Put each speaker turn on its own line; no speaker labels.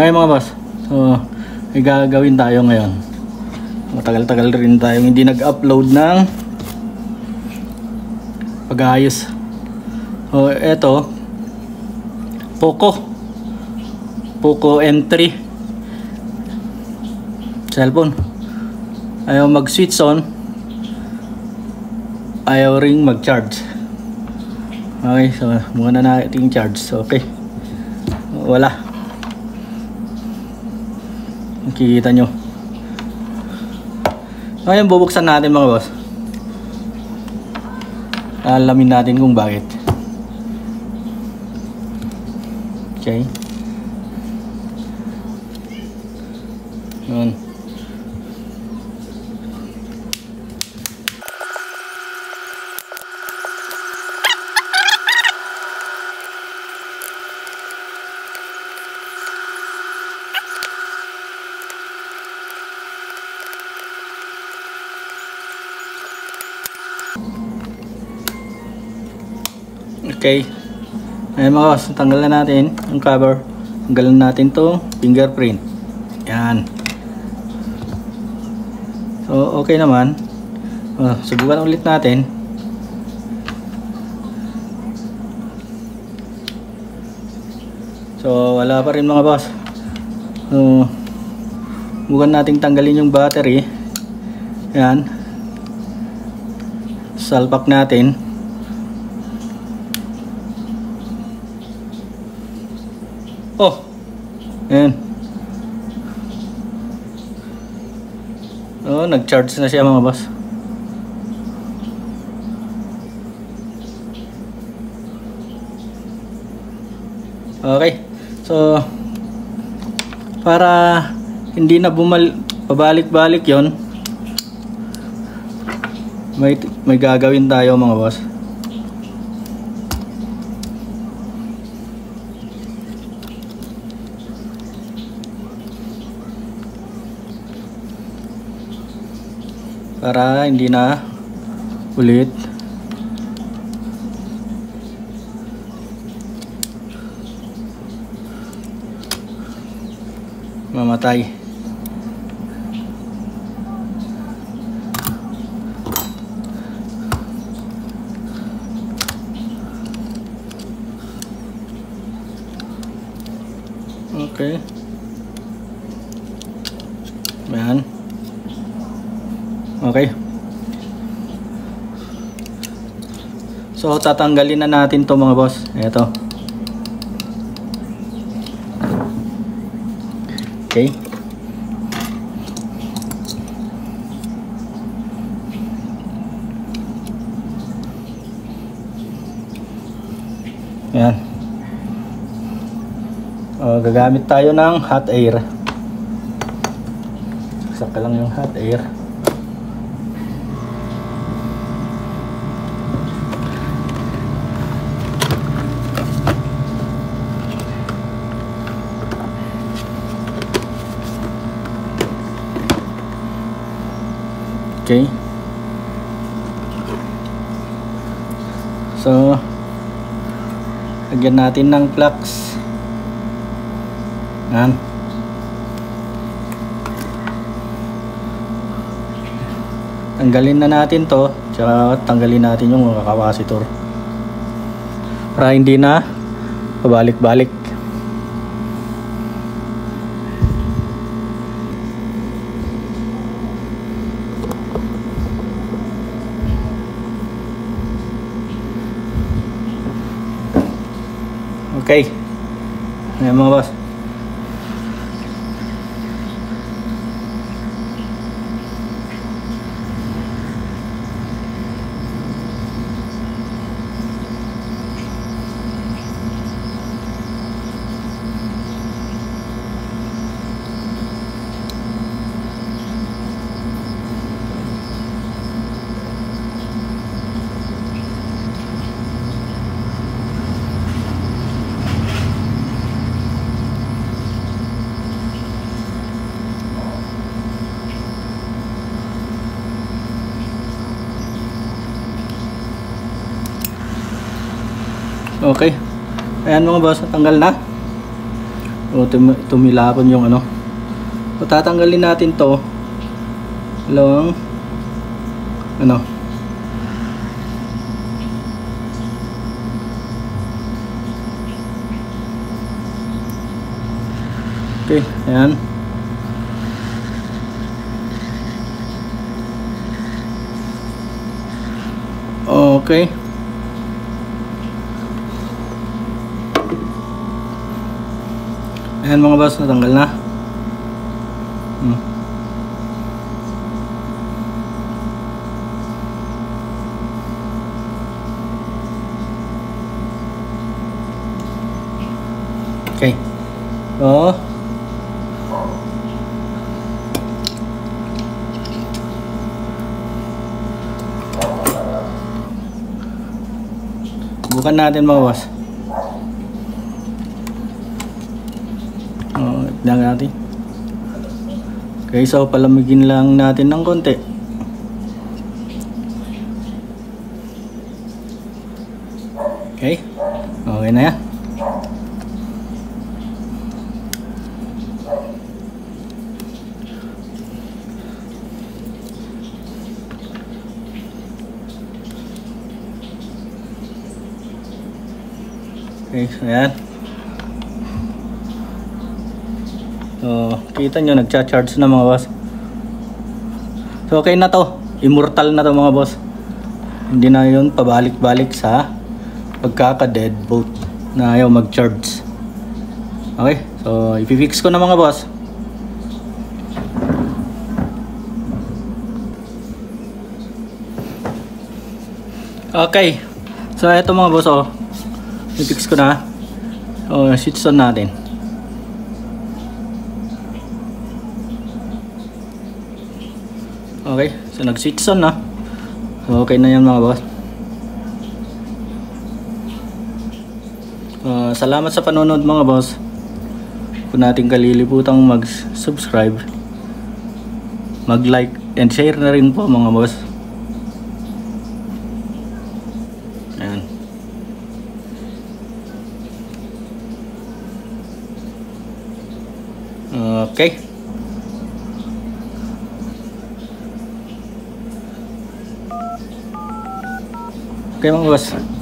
Okay mga boss, so may gagawin tayo ngayon. Matagal-tagal rin tayo hindi nag-upload ng pag-aayos. So eto, Poco M3 cellphone. Ayaw mag-switch on, ayaw ring mag-charge. Okay, so muna natin charge. Okay, wala. Nakikita nyo. Ngayon bubuksan natin mga boss. Alamin natin kung bakit. Okay. Yun. Okay. Ayan mga boss, tanggalan natin ang cover. Tanggalan natin to fingerprint. Yan. So okay naman. Subukan ulit natin. So wala pa rin mga boss. Subukan natin tanggalin yung battery. Yan. Salpak natin. Oh, ayan. Oh, nag-charge na siya mga boss. Okay, so para hindi na pabalik-balik yon, may gagawin tayo mga boss. Para hindi na ulit mamatay. Okay. Ayan. Okay. So tatanggalin na natin to mga boss. Ito. Okay. Ayan. Gagamit tayo ng hot air. Saka lang yung hot air. Okay. So lagyan natin ng flux. Yan. Tanggalin na natin to, tsaka tanggalin natin yung mga capacitor para hindi na pabalik-balik. Okay. Ayan mga boss. Okay. Ayan mga boss, tanggal na. O tumilapon yung ano. So tatanggalin natin to. Dalawang ano. Okay, ayan. Okay. Ayan mga boss, natanggal na. Okay. So, bukan natin mga boss. Tignan natin. Okay, so palamigin lang natin ng konti. Okay. Okay na yan. Okay, so ayan. So, kita nyo, nagcha-charge na mga boss. So, okay na to. Immortal na to mga boss. Hindi na yun pabalik-balik sa pagkaka-dead boat na ayaw mag-charge. Okay, so ipifix ko na mga boss. Okay, so ito mga boss, oh. I-fix ko na. So, switch on natin. Okay, so nag-switch on na. So, okay na yan mga boss. Salamat sa panonood mga boss. Kung natin kaliliputang mag-subscribe, mag-like and share na rin po mga boss. Ayan. Okay. Okay mga boss.